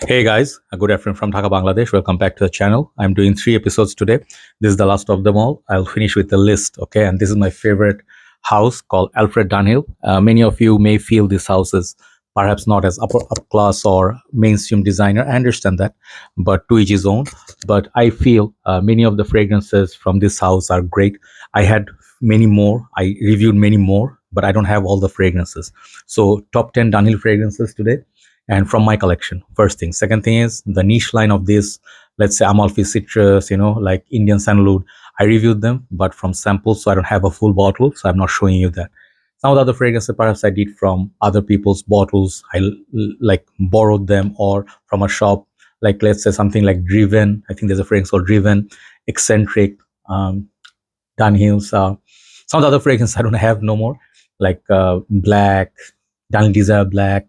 Hey guys, a good afternoon from Dhaka, Bangladesh. Welcome back to the channel. I'm doing 3 episodes today. This is the last of them all. I'll finish with the list, okay? And this is my favorite house called Alfred Dunhill. Many of you may feel this house is perhaps not as up class or mainstream designer. I understand that, but to each his own. But I feel many of the fragrances from this house are great. I had many more. I reviewed many more, but I don't have all the fragrances. So top 10 Dunhill fragrances today and from my collection. First thing. Second thing is the niche line of this, let's say Amalfi Citrus, like Indian Sandalwood. I reviewed them, but from samples, so I don't have a full bottle, so I'm not showing you that. Some of the other fragrances perhaps I did from other people's bottles. Like borrowed them or from a shop, like let's say something like Driven. I think there's a fragrance called Driven, Eccentric, um, Dunhill's. Some of the other fragrances I don't have no more, like Black, Danel Desire Black,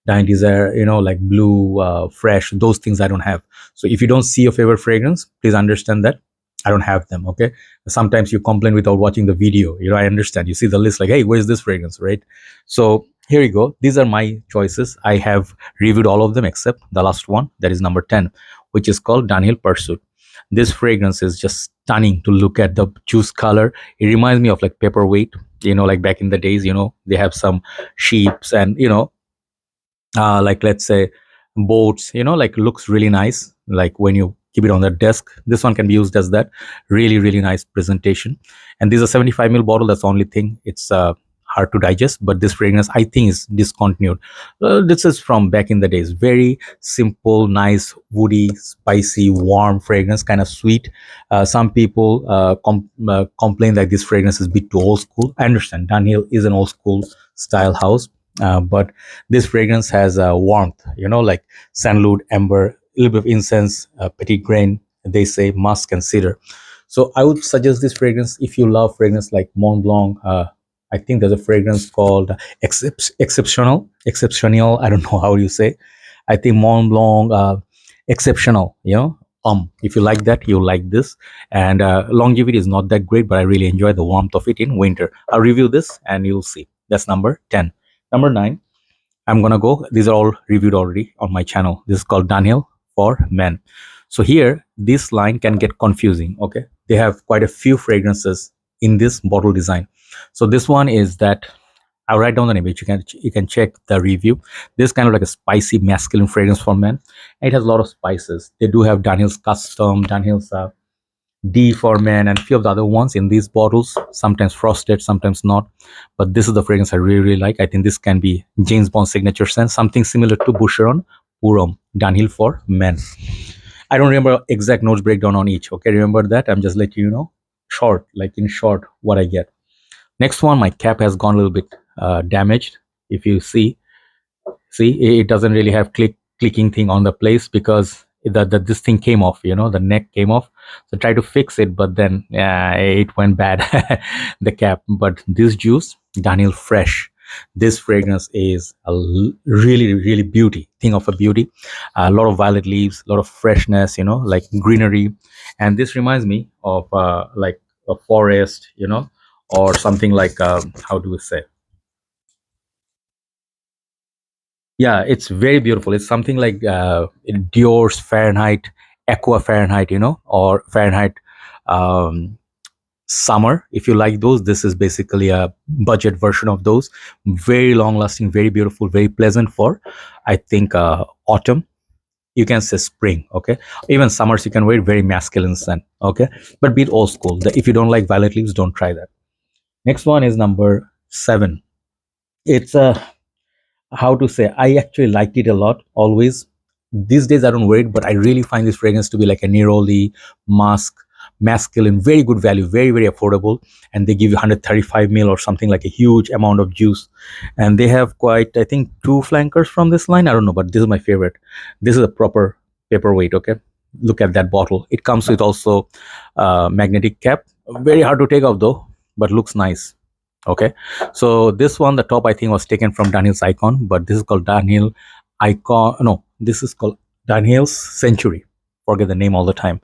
Danel Desire, like Blue, Fresh. Those things I don't have. So if you don't see your favorite fragrance, please understand that I don't have them. Okay. Sometimes you complain without watching the video. I understand. You see the list like, hey, where's this fragrance, right? So here you go. These are my choices. I have reviewed all of them except the last one, that is number 10, which is called Danel Pursuit. This fragrance is just stunning to look at the juice color. It reminds me of like paperweight, like back in the days, they have some sheeps and, like let's say boats, like looks really nice. Like when you keep it on the desk, this one can be used as that. Really, really nice presentation. And this is a 75 ml bottle. That's the only thing. It's hard to digest, but this fragrance I think is discontinued. This is from back in the days. Very simple, nice, woody, spicy, warm fragrance, kind of sweet. Some people complain that this fragrance is a bit too old school. I understand. Dunhill is an old school style house, but this fragrance has warmth, like sandalwood, amber, a little bit of incense, petit grain, they say musk and cedar. So I would suggest this fragrance if you love fragrance like Mont Blanc. I think there's a fragrance called Exceptional. I don't know how you say. I think Mont Blanc Exceptional. If you like that, you'll like this. And longevity is not that great, but I really enjoy the warmth of it in winter. I'll review this and you'll see. That's number 10. Number 9, I'm gonna go. These are all reviewed already on my channel. This is called Danel For Men. So here, this line can get confusing. Okay, they have quite a few fragrances in this bottle design. So this one is that I'll write down the name, but you can check the review. This is kind of like a spicy masculine fragrance for men. And it has a lot of spices. They do have Dunhill's Custom, Dunhill's D for Men, and a few of the other ones in these bottles, sometimes frosted, sometimes not. But this is the fragrance I really, really like. I think this can be James Bond signature scent, something similar to Boucheron Purom, Dunhill For Men. I don't remember exact notes breakdown on each. Okay, remember that. I'm just letting you know, short, like in short, what I get. Next one, my cap has gone a little bit damaged. If you see, it doesn't really have clicking thing on the place because this thing came off, the neck came off. So try to fix it, but then it went bad, the cap. But this juice, Danel Fresh, this fragrance is a really, really beauty, thing of a beauty. A lot of violet leaves, a lot of freshness, like greenery. And this reminds me of like a forest, or something like, how do we say? Yeah, it's very beautiful. It's something like Dior's Fahrenheit, Aqua Fahrenheit, or Fahrenheit um, Summer. If you like those, this is basically a budget version of those. Very long lasting, very beautiful, very pleasant for, I think, autumn. You can say spring, okay? Even summers you can wear, very masculine scent, okay? But be it old school. If you don't like violet leaves, don't try that. Next one is number 7. It's a how to say, I actually liked it a lot always. These days I don't wear it, but I really find this fragrance to be like a neroli musk, masculine, very good value, very, very affordable. And they give you 135 ml or something, like a huge amount of juice. And they have quite, I think, 2 flankers from this line. I don't know, but this is my favorite. This is a proper paperweight. Okay, look at that bottle. It comes with also magnetic cap. Very hard to take off though, but looks nice. Okay, so this one, the top, I think was taken from Dunhill's Icon, but this is called Dunhill Icon. No, this is called Dunhill's Century. Forget the name all the time.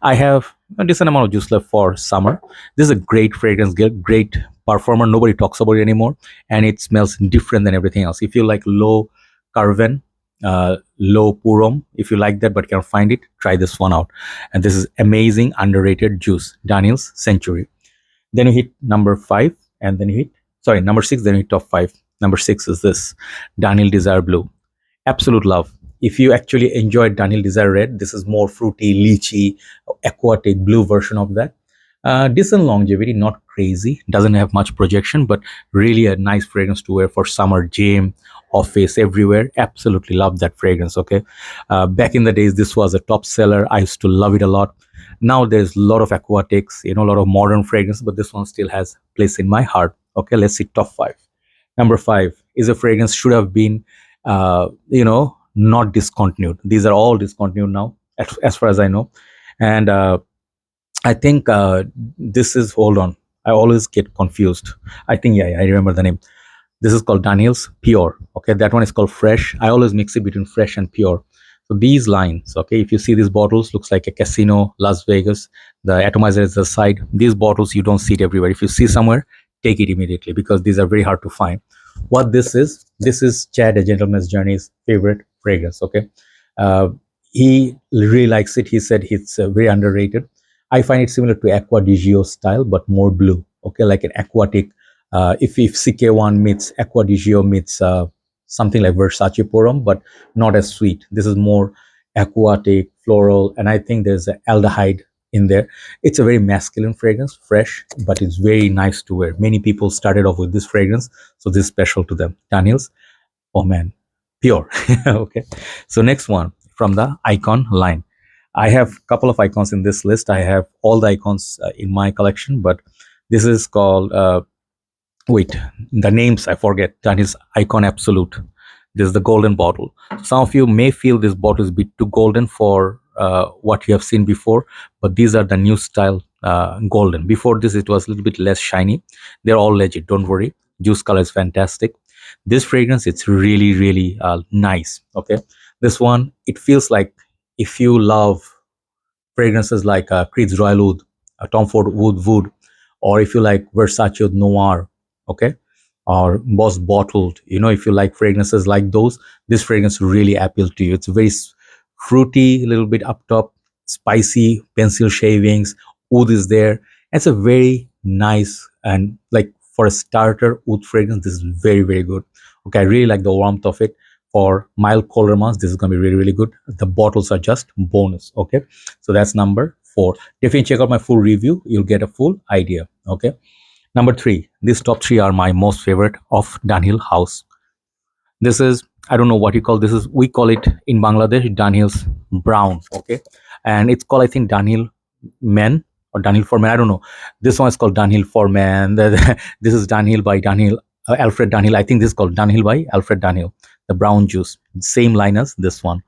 I have a decent amount of juice left for summer. This is a great fragrance, great performer. Nobody talks about it anymore, and it smells different than everything else. If you like low Carven, low purom. If you like that but cannot find it, try this one out. And this is amazing underrated juice, Danel's Century. Then you hit number 5, and then you hit, sorry, number 6, then you hit top 5. Number 6 is this Danel Desire Blue. Absolute love. If you actually enjoyed Danel Desire Red, this is more fruity, lychee, aquatic blue version of that. Decent longevity, not crazy, doesn't have much projection, but really a nice fragrance to wear for summer, gym, office, everywhere. Absolutely love that fragrance. Okay, back in the days, this was a top seller. I used to love it a lot. Now there's a lot of aquatics, a lot of modern fragrance, but this one still has place in my heart. Okay, let's see top 5. Number 5 is a fragrance should have been, not discontinued. These are all discontinued now, as far as I know, and I think this is, hold on, I always get confused. I think, yeah, I remember the name. This is called Danel's Pure. Okay, that one is called Fresh. I always mix it between Fresh and Pure. So these lines, okay, if you see these bottles, looks like a casino, Las Vegas. The atomizer is the side. These bottles, you don't see it everywhere. If you see somewhere, take it immediately, because these are very hard to find. What this is Chad, a gentleman's journey's favorite fragrance. Okay, he really likes it. He said it's very underrated. I find it similar to Aqua di Gio style, but more blue. Okay, like an aquatic. If CK1 meets Aqua di Gio meets something like Versace Porum, but not as sweet. This is more aquatic, floral, and I think there's an aldehyde in there. It's a very masculine fragrance, fresh, but it's very nice to wear. Many people started off with this fragrance, so this is special to them. Danel's For Men, Pure. Okay, so next one from the Icon line. I have a couple of icons in this list. I have all the icons in my collection, but this is called, wait, the names I forget. Danel's Icon Absolute. This is the golden bottle. Some of you may feel this bottle is a bit too golden for what you have seen before, but these are the new style golden. Before this, it was a little bit less shiny. They're all legit, don't worry. Juice color is fantastic. This fragrance, it's really, really nice. Okay, this one, it feels like, if you love fragrances like Creed's Royal Oud, Tom Ford Wood, or if you like Versace Oud Noir, okay, or Boss Bottled, if you like fragrances like those, this fragrance really appeals to you. It's very fruity, a little bit up top, spicy, pencil shavings, oud is there. It's a very nice, and like for a starter oud fragrance, this is very, very good. Okay, I really like the warmth of it. For mild colder months, this is going to be really, really good. The bottles are just bonus. Okay, so that's number 4. Definitely check out my full review. You'll get a full idea. Okay, number 3. These top 3 are my most favorite of Dunhill house. This is, I don't know what you call this. Is, we call it in Bangladesh Danel's Brown. Okay, and it's called, I think, Danel Men or Danel For Men. I don't know. This one is called Danel For Men. This is Dunhill by Dunhill, Alfred Dunhill. I think this is called Dunhill by Alfred Dunhill. The brown juice, same line as this one,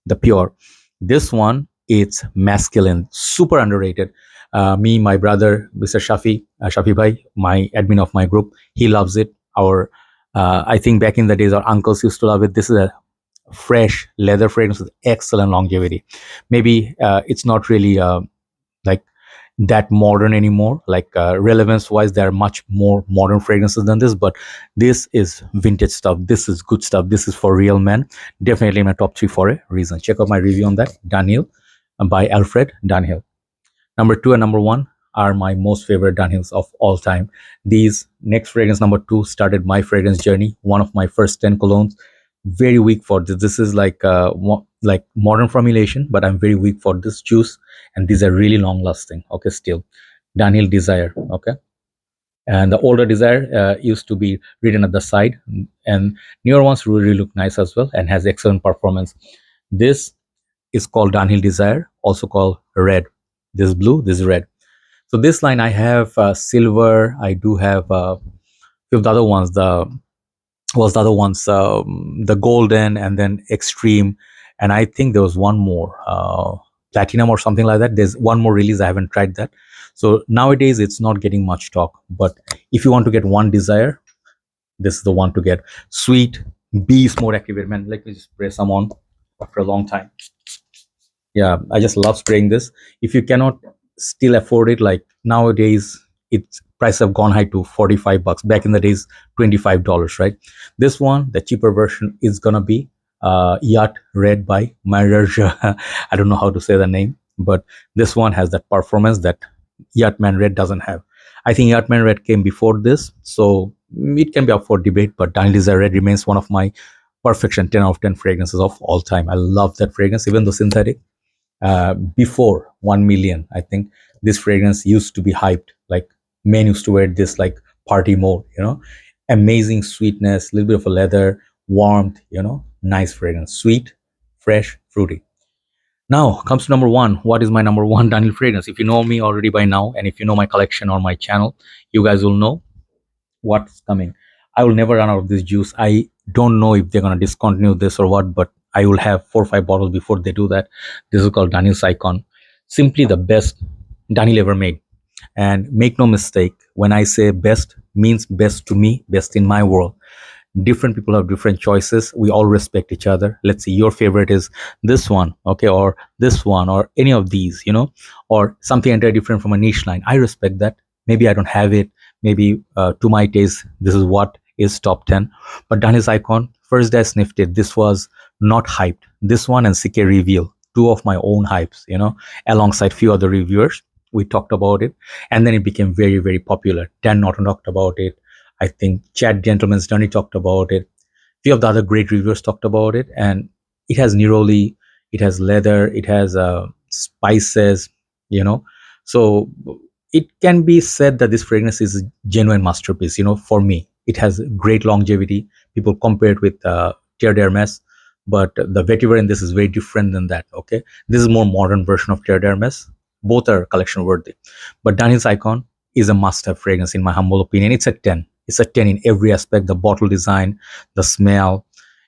the Pure. This one, it's masculine, super underrated. Me, my brother, Mr. Shafi Bhai, my admin of my group, he loves it. I think back in the days, our uncles used to love it. This is a fresh leather fragrance with excellent longevity. Maybe it's not really like that modern anymore, like relevance wise, there are much more modern fragrances than this, but this is vintage stuff. This is good stuff. This is for real men. Definitely in my top 3 for a reason. Check out my review on that. Dunhill by Alfred Dunhill. Number 2 and number 1 are my most favorite Dunhills of all time. These next fragrance, number 2, started my fragrance journey. One of my first 10 colognes. Very weak for this. This is like modern formulation, but I'm very weak for this juice, and these are really long lasting. Okay, still Danel Desire. Okay, and the older Desire used to be written at the side, and newer ones really look nice as well and has excellent performance. This is called Danel Desire, also called red. This is blue, this is red. So this line, I have silver. I do have a few of the other ones. The golden, and then extreme, and I think there was one more, platinum or something like that. There's one more release. I haven't tried that. So nowadays it's not getting much talk, but if you want to get one Desire, this is the one to get. Sweet, beast mode activated. Man, let me just spray some on after a long time. Yeah, I just love spraying this. If you cannot still afford it, like nowadays, its price have gone high to $45. Back in the days, $25, right? This one, the cheaper version, is gonna be Yacht Red by Marja. I don't know how to say the name, but this one has that performance that Yachtman Red doesn't have. I think Yachtman Red came before this, so it can be up for debate, but Danel Desire Red remains one of my perfection 10 out of 10 fragrances of all time. I love that fragrance, even though synthetic. Before 1 million, I think this fragrance used to be hyped. Like men used to wear this like party mode, amazing sweetness, a little bit of a leather, warmth, nice fragrance, sweet, fresh, fruity. Now comes to number one. What is my number one Dunhill fragrance? If you know me already by now, and if you know my collection or my channel, you guys will know what's coming. I will never run out of this juice. I don't know if they're gonna discontinue this or what, but I will have 4 or 5 bottles before they do that. This is called Dunhill's Icon. Simply the best Dunhill ever made. And make no mistake, when I say best, means best to me, best in my world. Different people have different choices. We all respect each other. Let's see, your favorite is this one, okay, or this one, or any of these, or something entirely different from a niche line. I respect that. Maybe I don't have it. Maybe to my taste, this is what is top 10. But Danel's Icon, first day I sniffed it, this was not hyped. This one and CK Reveal, two of my own hypes, alongside few other reviewers. We talked about it, and then it became very, very popular. Dan Norton talked about it. I think Chad Gentleman's Journey talked about it. Few of the other great reviewers talked about it, and it has neroli, it has leather, it has spices, So it can be said that this fragrance is a genuine masterpiece. For me, it has great longevity. People compare it with Terre d'Hermes, but the vetiver in this is very different than that. Okay, this is more modern version of Terre d'Hermes. Both are collection worthy, but Danel's Icon is a must-have fragrance in my humble opinion. It's a 10. It's a 10 in every aspect. The bottle design, the smell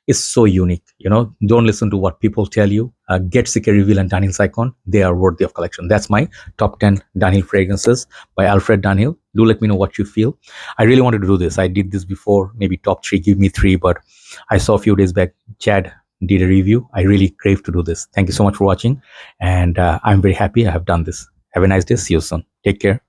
is so unique. Don't listen to what people tell you. Get CK Reveal and Danel's Icon. They are worthy of collection. That's my top 10 Dunhill fragrances by Alfred Dunhill. Do let me know what you feel. I really wanted to do this. I did this before, maybe top 3, give me 3, but I saw a few days back Chad did a review. I really crave to do this. Thank you so much for watching, and I'm very happy I have done this. Have a nice day. See you soon. Take care.